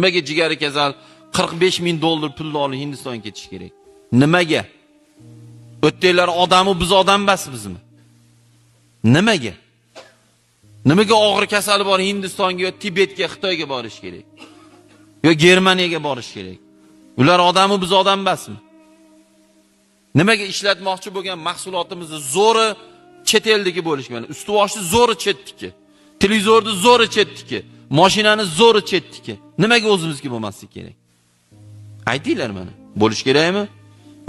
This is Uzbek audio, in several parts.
Nimaga jigari kasal 45 ming dollar pulni olib Hindistonga ketish kerak? Nimaga? O'tdinglar odammi, biz odam emasmizmi? Nimaga? Nimaga og'ir kasali bor Hindistonga yo Tibetga, Xitoyga borish kerak? Yo Germaniyaga borish kerak? Ular odammi, biz odam emasmi? Nimaga ishlatmoqchi bo'lgan mahsulotimizni zo'ri chet eldagi bo'lishgan? Ustivoshni zo'ri chetdiki, televizorni zo'ri chetdiki, mashinani zo'ri chetdiki. Nimaga o'zimizga bo'lmasligi kerak? Aytinglar mana. Bo'lish kerakmi?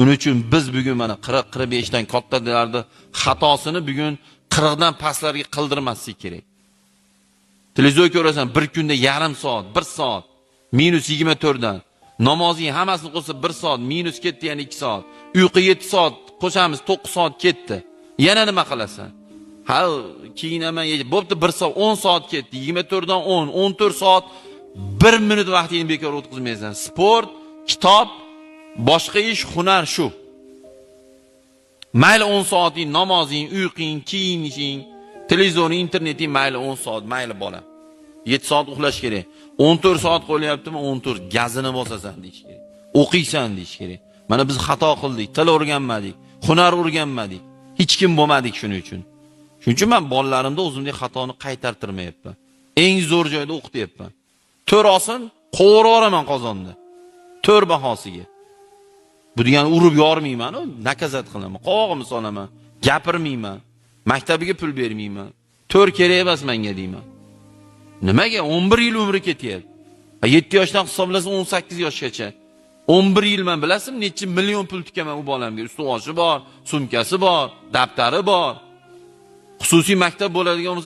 Uning uchun biz bugun mana 40-45 dan kattalarning xatosini bugun 40 dan pastlarga qildirmaslik kerak. Televizor ko'rasan, bir kunda yarim soat, 1 soat, minus 24 dan. Namozing hammasini qo'shsa 1 soat, minus ketdi, yana 2 soat. Uyqu 7 soat, qo'shamiz 9 soat ketdi. Yana nima qilasan? Ha, kiyinaman, bo'pti 1 soat, 10 soat ketdi. 24 dan 10, 14 soat 1 minut vaqtingni bekor o'tkazmaysan. Sport, kitob, boshqa ish, hunar shu. Mayli 10 soating namozing, uyqing, kiyinishing, televizoring, interneting mayli 10 soat, mayli bola. 7 soat uxlash kerak. 14 soat qo'lyaptimi? 14 gazini bosasan deyish kerak. O'qiysan deyish kerak. Mana biz xato qildik, til o'rganmadik, hunar o'rganmadik. Hech kim bo'lmadik shuning uchun. Shuning uchun men bolalarimda o'zimning xatoni qaytartirmayapman. Eng zo'r joyda o'qityapman. 4 olsin, qo'yib yuboraman qozonda. 4 bahosiga. Bu degani urib yormayman, nakazat qilaman, qovog'imni solaman, gapirmayman, maktabiga pul bermayman. 4 kerak emas menga deyman. Nimaga 11 yil umri ketyapti? 7 yoshdan hisoblasa 18 yoshgacha. 11 yil men bilasizmi, necha million pul tikaman u bolamga. Ustuvoshi bor, sumkasi bor, daftari bor. Xususiy maktab bo'ladigan